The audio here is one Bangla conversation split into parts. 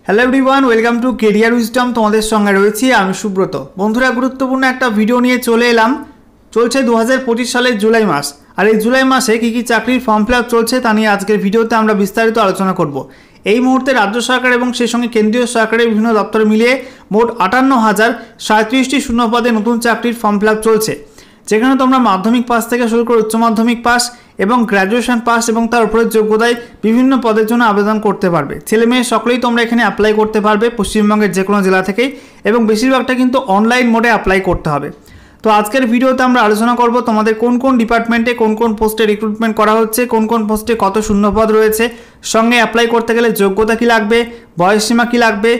Hello everyone, welcome to career wisdom. তোমাদের সঙ্গে রয়েছি আমি সুব্রত। বন্ধুরা, গুরুত্বপূর্ণ একটা ভিডিও নিয়ে চলে এলাম। চলছে 2025 সালের জুলাই মাস, আর এই জুলাই মাসে কী কী চাকরির ফর্ম ফিল আপ চলছে তা নিয়ে আজকের ভিডিওতে আমরা বিস্তারিত আলোচনা করব। এই মুহূর্তে রাজ্য সরকার এবং সেই সঙ্গে কেন্দ্রীয় সরকারের বিভিন্ন দপ্তর মিলিয়ে মোট 58,037টি শূন্য পদে নতুন চাকরির ফর্ম ফিল আপ চলছে, যেখানে তোমরা মাধ্যমিক পাস থেকে শুরু করে উচ্চ মাধ্যমিক পাস এবং গ্র্যাজুয়েশন পাস এবং তার উপরের যোগ্যতায় বিভিন্ন পদের জন্য আবেদন করতে পারবে। ছেলে মেয়ে সকলেই তোমরা এখানে অ্যাপ্লাই করতে পারবে পশ্চিমবঙ্গের যে কোনো জেলা থেকেই, এবং বেশিরভাগটা কিন্তু অনলাইন মোডে অ্যাপ্লাই করতে হবে। তো আজকের ভিডিওতে আমরা আলোচনা করব তোমাদের কোন কোন ডিপার্টমেন্টে কোন কোন পোস্টে রিক্রুটমেন্ট করা হচ্ছে, কোন কোন পোস্টে কত শূন্যপদ রয়েছে, সঙ্গে অ্যাপ্লাই করতে গেলে যোগ্যতা কী লাগবে, বয়সসীমা কী লাগবে,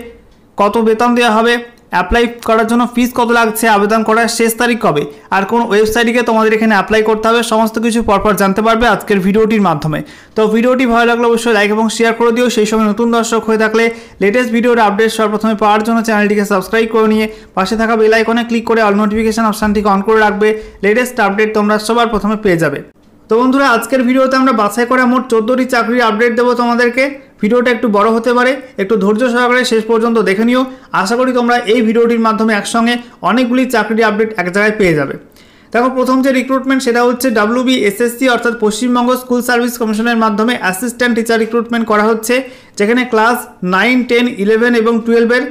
কত বেতন দেওয়া হবে, অ্যাপ্লাই করার জন্য ফিস কত লাগছে, আবেদন করার শেষ তারিখ কবে, আর কোন ওয়েবসাইটে তোমাদের এখানে অ্যাপ্লাই করতে হবে, সমস্ত কিছু পরপর জানতে পারবে আজকের ভিডিওটির মাধ্যমে। তো ভিডিওটি ভালো লাগলে অবশ্যই লাইক এবং শেয়ার করে দিও। সেই সময় নতুন দর্শক হয়ে থাকলে লেটেস্ট ভিডিওর আপডেট সর্বপ্রথমে পাওয়ার জন্য চ্যানেলটিকে সাবস্ক্রাইব করে নিয়ে পাশে থাকা বেল আইকনে ক্লিক করে অল নোটিফিকেশন অপশানটিকে অন করে রাখবে। লেটেস্ট আপডেট তোমরা সবার প্রথমে পেয়ে যাবে। তো বন্ধুরা, আজকের ভিডিওতে আমরা বাছাই করা মোট 14টি চাকরির আপডেট দেবো তোমাদেরকে। ভিডিওটা একটু বড় হতে পারে, একটু ধৈর্য সহকারে শেষ পর্যন্ত দেখে নিও। আশা করি তোমরা এই ভিডিওটির মাধ্যমে একসঙ্গে অনেকগুলি চাকরির আপডেট এক জায়গায় পেয়ে যাবে। দেখো, প্রথম যে রিক্রুটমেন্ট সেটা হচ্ছে WBSSC অর্থাৎ পশ্চিমবঙ্গ স্কুল সার্ভিস কমিশনের মাধ্যমে অ্যাসিস্ট্যান্ট টিচার রিক্রুটমেন্ট করা হচ্ছে, যেখানে ক্লাস 9, 10, 11 এবং 12-এর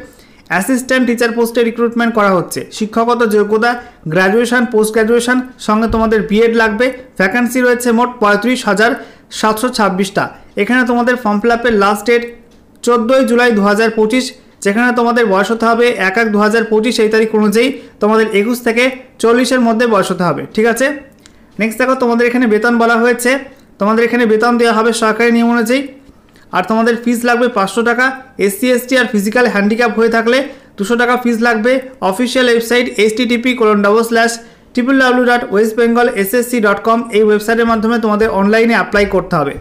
অ্যাসিস্ট্যান্ট টিচার পোস্টে রিক্রুটমেন্ট করা হচ্ছে। শিক্ষাগত যোগ্যতা গ্র্যাজুয়েশন, পোস্ট গ্র্যাজুয়েশন, সঙ্গে তোমাদের বিএড লাগবে। ভ্যাকান্সি রয়েছে মোট 35,726টা। এখানে তোমাদের ফর্ম ফিল আপের লাস্ট ডেট 14 জুলাই 2025, যেখানে তোমাদের বয়স হতে হবে 1/1/2025 এই তারিখ অনুযায়ী তোমাদের 21 থেকে 40-এর মধ্যে বয়স হতে হবে। ঠিক আছে। নেক্সট দেখো, তোমাদের এখানে বেতন বলা হয়েছে। তোমাদের এখানে বেতন দেওয়া হবে সরকারি নিয়ম অনুযায়ী, আর তোমাদের ফিস লাগবে 500 টাকা। SC ST আর ফিজিক্যাল হ্যান্ডিক্যাপ হয়ে থাকলে 200 টাকা ফিস লাগবে। অফিসিয়াল ওয়েবসাইট http://www.westbengalssc.com এই ওয়েবসাইটের মাধ্যমে তোমাদের অনলাইনে অ্যাপ্লাই করতে হবে।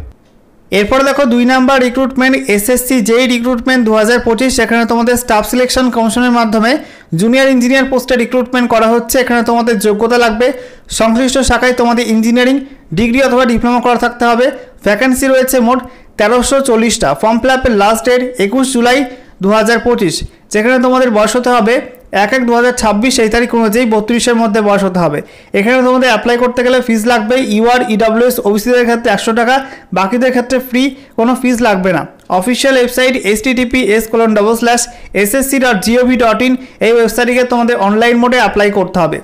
এরপরে দেখো 2 নাম্বার রিক্রুটমেন্ট SSC যেই রিক্রুটমেন্ট 2025, সেখানে তোমাদের স্টাফ সিলেকশন কমিশনের মাধ্যমে জুনিয়র ইঞ্জিনিয়ার পোস্টে রিক্রুটমেন্ট করা হচ্ছে। এখানে তোমাদের যোগ্যতা লাগবে সংশ্লিষ্ট শাখায় তোমাদের ইঞ্জিনিয়ারিং ডিগ্রি অথবা ডিপ্লোমা করা থাকতে হবে। ভ্যাকান্সি রয়েছে মোট 1340টা। ফর্ম ফিল আপের লাস্ট ডেট 21 জুলাই 2025, যেখানে তোমাদের বয়স হতে হবে 1/1/2026 এই তারিখ অনুযায়ী 32-এর মধ্যে বয়স হতে হবে। এখানে তোমাদের অ্যাপ্লাই করতে গেলে ফিস লাগবে UR EWS OBCদের ক্ষেত্রে 100 টাকা, বাকিদের ক্ষেত্রে ফ্রি, কোনো ফিস লাগবে না। অফিসিয়াল ওয়েবসাইট https://ssc.gov.in এই ওয়েবসাইটে তোমাদের অনলাইন মোডে অ্যাপ্লাই করতে হবে।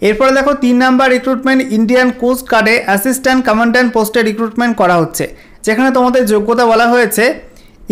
এরপরে দেখো 3 নাম্বার রিক্রুটমেন্ট ইন্ডিয়ান কোস্ট গার্ডে অ্যাসিস্ট্যান্ট কমান্ড্যান্ট পোস্টে রিক্রুটমেন্ট করা হচ্ছে, যেখানে তোমাদের যোগ্যতা বলা হয়েছে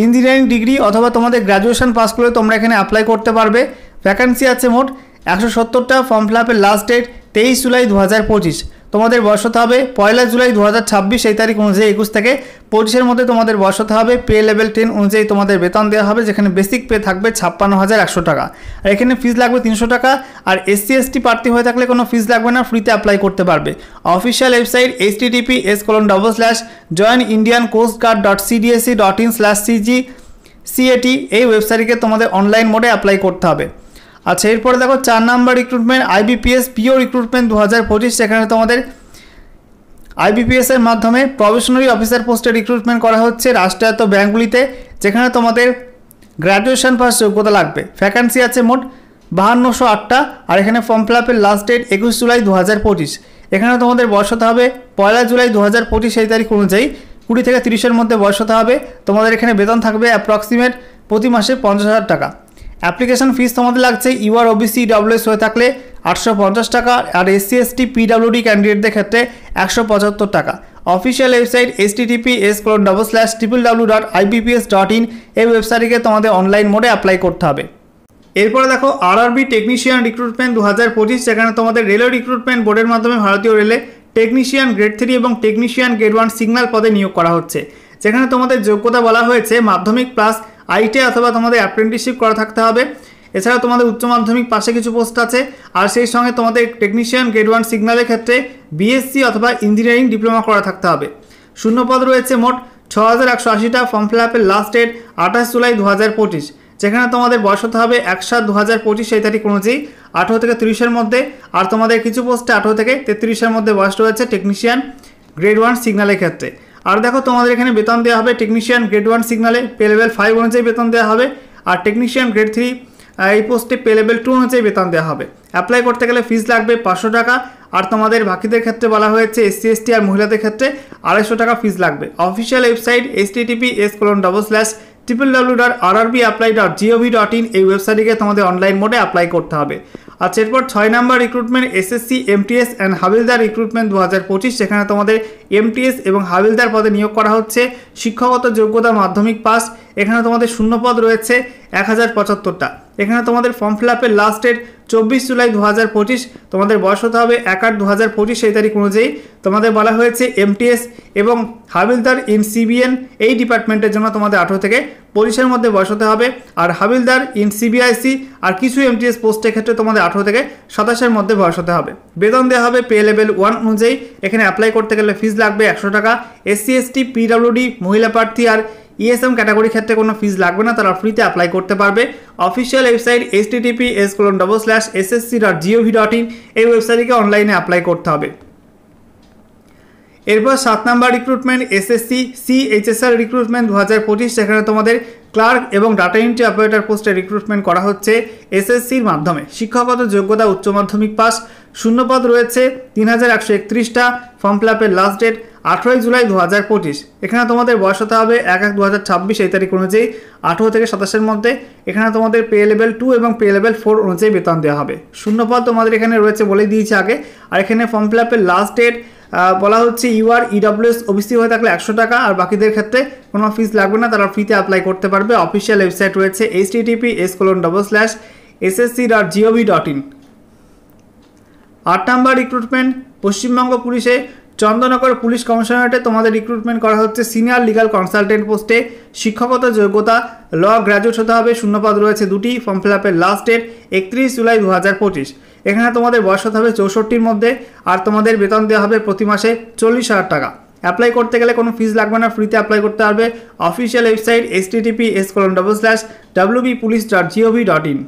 ইঞ্জিনিয়ারিং ডিগ্রি অথবা তোমাদের গ্র্যাজুয়েশন পাস করে তোমরা এখানে অ্যাপ্লাই করতে পারবে। ভ্যাকান্সি আছে মোট 170টা। ফর্ম ফিল আপের লাস্ট ডেট 23 জুলাই 2025। তোমাদের বয়স হতে হবে 1 জুলাই 2026 এই তারিখ অনুযায়ী 21 থেকে 25-এর মধ্যে তোমাদের বয়স হতে হবে। পে লেভেল 10 অনুযায়ী তোমাদের বেতন দেওয়া হবে, যেখানে বেসিক পে থাকবে 56,100 টাকা, আর এখানে ফিস লাগবে 300 টাকা। আর SC ST প্রার্থী হয়ে থাকলে কোনো ফিস লাগবে না, ফ্রিতে অ্যাপ্লাই করতে পারবে। অফিসিয়াল ওয়েবসাইট https://joinindiancoastguard.cdsc.in/cg/CAT এই ওয়েবসাইটে তোমাদের অনলাইন মোডে অ্যাপ্লাই করতে হবে। আচ্ছা, এরপরে দেখো 4 number recruitment IBPS PO recruitment 2025, সেখানে তোমাদের IBPS এর মাধ্যমে প্রবেশনারি অফিসার পোস্টে রিক্রুটমেন্ট করা হচ্ছে রাষ্ট্রায়ত্ত ব্যাঙ্কগুলিতে, যেখানে তোমাদের গ্র্যাজুয়েশন পাস যোগ্যতা লাগবে। ভ্যাকান্সি আছে মোট 5208টা, আর এখানে ফর্ম ফিল আপের লাস্ট ডেট 21 জুলাই 2025। এখানে তোমাদের বয়স হতে হবে 1 জুলাই 2025 এই তারিখ অনুযায়ী 20 থেকে 30-এর মধ্যে বয়স হতে হবে। তোমাদের এখানে বেতন থাকবে অ্যাপ্রক্সিমেট প্রতি মাসে 50,000 টাকা। অ্যাপ্লিকেশন ফিস তোমাদের লাগছে UR OBC EWS হয়ে থাকলে 850 টাকা, আর SC ST PWD ক্যান্ডিডেটদের ক্ষেত্রে 175 টাকা। অফিসিয়াল ওয়েবসাইট https://www.ibps.in এই ওয়েবসাইটে তোমাদের অনলাইন মোডে অ্যাপ্লাই করতে হবে। এরপরে দেখো RRB টেকনিশিয়ান রিক্রুটমেন্ট 2025, সেখানে তোমাদের রেলওয়ে রিক্রুটমেন্ট বোর্ডের মাধ্যমে ভারতীয় রেলে টেকনিশিয়ান গ্রেড 3 এবং টেকনিশিয়ান গ্রেড 1 সিগন্যাল পদে নিয়োগ করা হচ্ছে, যেখানে তোমাদের যোগ্যতা বলা হয়েছে মাধ্যমিক প্লাস ITI অথবা তোমাদের অ্যাপ্রেন্টিসশিপ করা থাকতে হবে। এছাড়া তোমাদের উচ্চ মাধ্যমিক পাশে কিছু পোস্ট আছে, আর সেই সঙ্গে তোমাদের টেকনিশিয়ান গ্রেড 1 সিগন্যালের ক্ষেত্রে BSc অথবা ইঞ্জিনিয়ারিং ডিপ্লোমা করা থাকতে হবে। শূন্যপদ রয়েছে মোট 6180টা। ফর্ম ফিল আপের লাস্ট ডেট 28 জুলাই 2025, যেখানে তোমাদের বয়স হতে হবে 1/7/2025 এই তারিখ অনুযায়ী 18 থেকে 30-এর মধ্যে, আর তোমাদের কিছু পোস্টে 18 থেকে 33-এর মধ্যে বয়স রয়েছে টেকনিশিয়ান গ্রেড 1 সিগন্যালের ক্ষেত্রে। আর দেখো তোমাদের এখানে বেতন দেওয়া হবে টেকনিশিয়ান গ্রেড 1 সিগনালে পে লেভেল 5 অনুযায়ী বেতন দেওয়া হবে, আর টেকনিশিয়ান গ্রেড 3 এই পোস্টে পে লেভেল 2 অনুযায়ী বেতন দেওয়া হবে। অ্যাপ্লাই করতে গেলে ফিস লাগবে 500 টাকা, আর তোমাদের বাকিদের ক্ষেত্রে বলা হয়েছে SC ST আর মহিলাদের ক্ষেত্রে 250 টাকা ফিস লাগবে। অফিসিয়াল ওয়েবসাইট https://www.rrbapply.gov.in এই ওয়েবসাইটে তোমাদের অনলাইন মোডে অ্যাপ্লাই করতে হবে। আচ্ছা, এরপর 6 number recruitment SSC MTS and হাবিলদার রিক্রুটমেন্ট 2025। সেখানে তোমাদের MTS এবং হাবিলদার পদে নিয়োগ করা হচ্ছে। শিক্ষাগত যোগ্যতা মাধ্যমিক পাস। এখানে তোমাদের শূন্য পদ রয়েছে 1075টা। এখানে তোমাদের ফর্ম ফিল আপের লাস্ট ডেট 24 জুলাই 2025। তোমাদের বয়স হতে হবে 1/8/2025 সেই তারিখ অনুযায়ী। তোমাদের বলা হয়েছে MTS এবং হাবিলদার ইন CBN এই ডিপার্টমেন্টের জন্য তোমাদের 18 থেকে 25-এর মধ্যে বয়স হতে হবে, আর হাবিলদার ইন CBIC আর কিছু MTS পোস্টের ক্ষেত্রে তোমাদের 18 থেকে 27-এর মধ্যে বয়স হতে হবে। বেতন দেওয়া হবে পে লেভেল 1 অনুযায়ী। এখানে অ্যাপ্লাই করতে গেলে ফিস লাগবে 100 টাকা। SC ST PWD মহিলা প্রার্থী আর ESM ক্যাটাগরির ক্ষেত্রে কোনো ফিস লাগবে না, তারা ফ্রিতে অ্যাপ্লাই করতে পারবে। অফিসিয়াল ওয়েবসাইট https://ssc.gov.in এই ওয়েবসাইটে অনলাইনে অ্যাপ্লাই করতে হবে। এরপর 7 নম্বর রিক্রুটমেন্ট SSC CHSR রিক্রুটমেন্ট 2025। সেখানে তোমাদের ক্লার্ক এবং ডাটা এন্ট্রি অপারেটর পোস্টে রিক্রুটমেন্ট করা হচ্ছে SSCর মাধ্যমে। শিক্ষাগত যোগ্যতা উচ্চ মাধ্যমিক পাস। শূন্যপদ রয়েছে 3131টা। ফর্ম ফিল আপের লাস্ট ডেট 18 জুলাই 2025। এখানে তোমাদের বয়স হতে হবে 1/1/2026 এই তারিখ অনুযায়ী 18 থেকে 27-এর মধ্যে। এখানে তোমাদের পে লেভেল 2 এবং পে লেভেল 4 অনুযায়ী বেতন দেওয়া হবে। শূন্যপদ তোমাদের এখানে রয়েছে বলে দিয়েছি আগে। আর এখানে ফর্ম ফিল আপের লাস্ট ডেট বলা হচ্ছে UR EWS OBC হয়ে থাকলে 100 টাকা, আর বাকিদের ক্ষেত্রে কোনো ফিস লাগবে না, তারা ফ্রিতে অ্যাপ্লাই করতে পারবে। অফিসিয়াল ওয়েবসাইট রয়েছে https://ssc.gov.in। 8 নম্বর রিক্রুটমেন্ট পশ্চিমবঙ্গ পুলিশে চন্দননগর পুলিশ কমিশনারেটে তোমাদের রিক্রুটমেন্ট করা হচ্ছে সিনিয়র লিগাল কনসালটেন্ট পোস্টে। শিক্ষাগত যোগ্যতা ল গ্র্যাজুয়েট হতে হবে। শূন্যপদ রয়েছে 2টি। ফর্ম ফিল আপের লাস্ট ডেট 31 জুলাই 2025। এখানে তোমাদের বয়স হতে হবে 64-র মধ্যে, আর তোমাদের বেতন দেওয়া হবে প্রতি মাসে 40,000 টাকা। অ্যাপ্লাই করতে গেলে কোনো ফিস লাগবে না, ফ্রিতে অ্যাপ্লাই করতে পারবে। Official website https://wpolice.gov.in।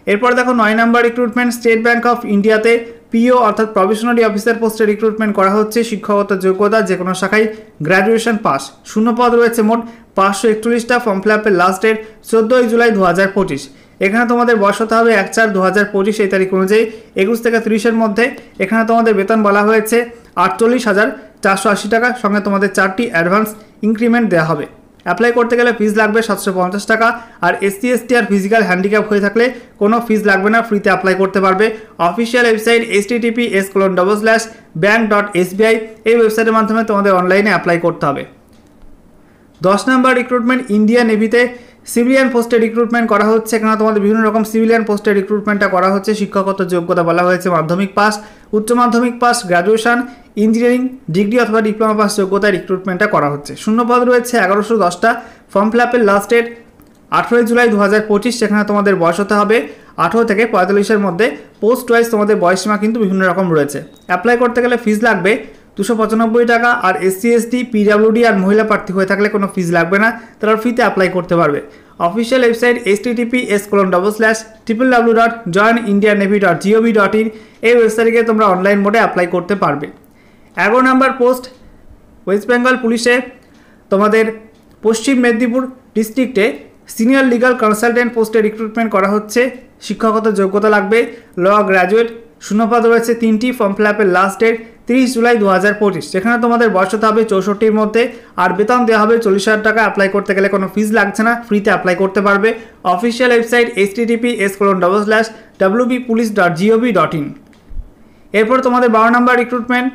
এরপর দেখো 9 নম্বর রিক্রুটমেন্ট স্টেট ব্যাংক অফ ইন্ডিয়াতে PO অর্থাৎ প্রফেশনালি অফিসার পোস্টে রিক্রুটমেন্ট করা হচ্ছে। শিক্ষাগত যোগ্যতা যে কোনো শাখায় গ্র্যাজুয়েশন পাস। শূন্যপদ রয়েছে মোট 541টা। ফর্ম ফিল আপের লাস্ট ডেট 14 জুলাই 2025। এখানে তোমাদের বয়স হতে হবে 1/4/2025 এই তারিখ অনুযায়ী 21 থেকে 30-এর মধ্যে। এখানে তোমাদের বেতন বলা হয়েছে 48,480 টাকা, সঙ্গে তোমাদের 4টি অ্যাডভান্স ইনক্রিমেন্ট দেওয়া হবে। অ্যাপ্লাই করতে গেলে ফিস লাগবে 750 টাকা, আর SC ST আর ফিজিক্যাল হ্যান্ডিক্যাপ হয়ে থাকলে কোনো ফিস লাগবে না, ফ্রিতে অ্যাপ্লাই করতে পারবে। অফিসিয়াল ওয়েবসাইট https://bank.sbi এই ওয়েবসাইটের মাধ্যমে তোমাদের অনলাইনে অ্যাপ্লাই করতে হবে। 10 নম্বর রিক্রুটমেন্ট ইন্ডিয়া নেভিতে সিভিলিয়ান পোস্টে রিক্রুটমেন্ট করা হচ্ছে। এখানে তোমাদের বিভিন্ন রকম সিভিলিয়ান পোস্টে রিক্রুটমেন্টটা করা হচ্ছে। শিক্ষাগত যোগ্যতা বলা হয়েছে মাধ্যমিক পাস, উচ্চ মাধ্যমিক পাস, গ্র্যাজুয়েশন, ইঞ্জিনিয়ারিং ডিগ্রি অথবা ডিপ্লোমা পাস যোগ্যতায় রিক্রুটমেন্টটা করা হচ্ছে। শূন্যপদ রয়েছে 1110টা। ফর্ম ফিল আপের লাস্ট ডেট 18 জুলাই 2025। সেখানে তোমাদের বয়স হতে হবে 18 থেকে 45-এর মধ্যে। পোস্ট ওয়াইজ তোমাদের বয়সসীমা কিন্তু বিভিন্ন রকম রয়েছে। অ্যাপ্লাই করতে গেলে ফিস লাগবে 295 টাকা, আর SC ST PWD আর মহিলা প্রার্থী হয়ে থাকলে কোনো ফিস লাগবে না, তারা ফ্রিতে অ্যাপ্লাই করতে পারবে। অফিসিয়াল ওয়েবসাইট https://joinindiannavy.gov.in এই ওয়েবসাইটে তোমরা অনলাইন মোডে অ্যাপ্লাই করতে পারবে। 11 নম্বর পোস্ট ওয়েস্ট বেঙ্গল পুলিশে তোমাদের পশ্চিম মেদিনীপুর ডিস্ট্রিক্টে সিনিয়র লিগাল কনসালটেন্ট পোস্টে রিক্রুটমেন্ট করা হচ্ছে। শিক্ষাগত যোগ্যতা লাগবে ল গ্র্যাজুয়েট। শূন্যপদ রয়েছে 3টি। ফর্ম ফিল আপের লাস্ট ডেট 30 জুলাই 2025। সেখানে তোমাদের বয়স হতে হবে 64-র মধ্যে, আর বেতন দেওয়া হবে 40,000 টাকা। অ্যাপ্লাই করতে গেলে কোনো ফিস লাগছে না, ফ্রিতে অ্যাপ্লাই করতে পারবে। Official website https://wpolice.gov.in। এরপর তোমাদের 12 নম্বর রিক্রুটমেন্ট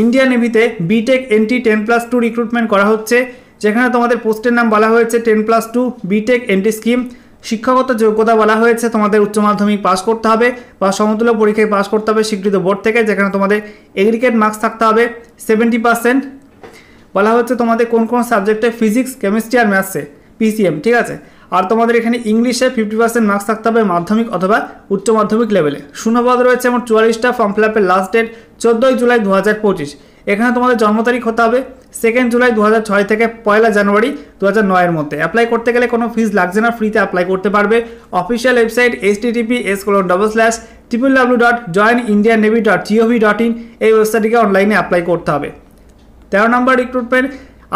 ইন্ডিয়ান নেভিতে বিটেক NT 10+2 রিক্রুটমেন্ট করা হচ্ছে। যেখানে তোমাদের পোস্টের নাম বলা হয়েছে 10+2 বিটেক NT স্কিম। শিক্ষাগত যোগ্যতা বলা হয়েছে তোমাদের উচ্চ মাধ্যমিক পাস করতে হবে বা সমতুল্য পরীক্ষায় পাস করতে হবে স্বীকৃত বোর্ড থেকে, যেখানে তোমাদের এগ্রিগেট মার্কস থাকতে হবে 70%। বলা হচ্ছে তোমাদের কোন কোন সাবজেক্টে ফিজিক্স, কেমিস্ট্রি আর ম্যাথসে PCM, ঠিক আছে। আর তোমাদের এখানে ইংলিশে 50% মার্কস থাকতে হবে মাধ্যমিক অথবা উচ্চ মাধ্যমিক লেভেলে। শূন্যপদ রয়েছে আমার 44টা। ফর্ম ফিল আপের লাস্ট ডেট 14 জুলাই 2025। এখানে তোমাদের জন্ম তারিখ হতে হবে 2 জুলাই 2006 থেকে 1 জানুয়ারি 2009-এর মধ্যে। অ্যাপ্লাই করতে গেলে কোনো ফিস লাগছে না, ফ্রিতে অ্যাপ্লাই করতে পারবে। অফিসিয়াল ওয়েবসাইট https://www.joinindiannavy.gov.in এই ওয়েবসাইটটিকে অনলাইনে অ্যাপ্লাই করতে হবে। 13 নম্বর রিক্রুটমেন্ট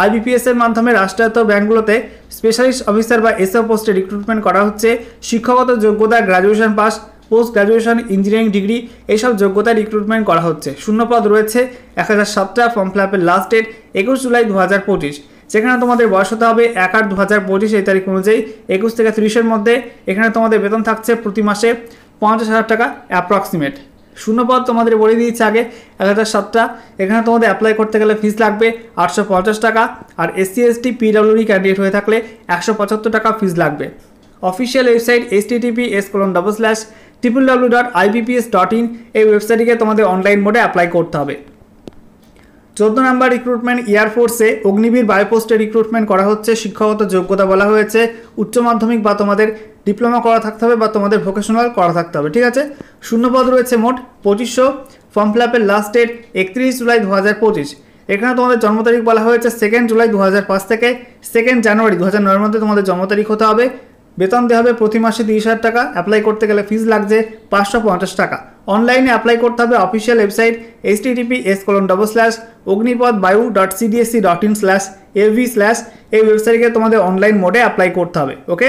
IBPS এর মাধ্যমে রাষ্ট্রায়ত্ত ব্যাংকগুলোতে স্পেশালিস্ট অফিসার বা এসও পোস্টে রিক্রুটমেন্ট করা হচ্ছে। শিক্ষাগত যোগ্যতা graduation pass, post graduation, engineering degree এইসব যোগ্যতায় রিক্রুটমেন্ট করা হচ্ছে। শূন্যপদ রয়েছে 1007টা। ফর্ম ফিল আপের লাস্ট ডেট 21 জুলাই 2025। যেখানে তোমাদের বয়স হতে হবে 1/8/2025 এই তারিখ অনুযায়ী 21 থেকে 30-এর মধ্যে। এখানে তোমাদের বেতন থাকছে প্রতি মাসে 50,000 টাকা অ্যাপ্রক্সিমেট। শূন্যপদ তোমাদের বলে দিয়েছে আগে 1007টা। এখানে তোমাদের অ্যাপ্লাই করতে গেলে ফিস লাগবে 850 টাকা, আর SC ST PWD ক্যান্ডিডেট হয়ে থাকলে 175 টাকা ফিস লাগবে। অফিসিয়াল ওয়েবসাইট https://www.ibps.in এই ওয়েবসাইটে তোমাদের অনলাইন মোডে অ্যাপ্লাই করতে হবে। 14 নম্বর রিক্রুটমেন্ট এয়ারফোর্সে অগ্নিবীর বায়োপোস্টে রিক্রুটমেন্ট করা হচ্ছে। শিক্ষাগত যোগ্যতা বলা হয়েছে উচ্চ মাধ্যমিক বা তোমাদের ডিপ্লোমা করা থাকতে হবে বা তোমাদের ভোকেশনাল করা থাকতে হবে, ঠিক আছে। শূন্যপদ রয়েছে মোট 2500। ফর্ম ফিল আপের লাস্ট ডেট 31 জুলাই 2025। এখানে তোমাদের জন্ম তারিখ বলা হয়েছে 2 জুলাই 2005 থেকে 2 জানুয়ারি 2009-এর মধ্যে তোমাদের জন্ম তারিখ হতে হবে। বেতন দেওয়া হবে প্রতি মাসে 30,000 টাকা। অ্যাপ্লাই করতে গেলে ফিস লাগছে 550 টাকা। অনলাইনে অ্যাপ্লাই করতে হবে অফিসিয়াল ওয়েবসাইট https://ognipodbayu.cdsc.in/av/ এই ওয়েবসাইটে তোমাদের অনলাইন মোডে অ্যাপ্লাই করতে হবে। ওকে।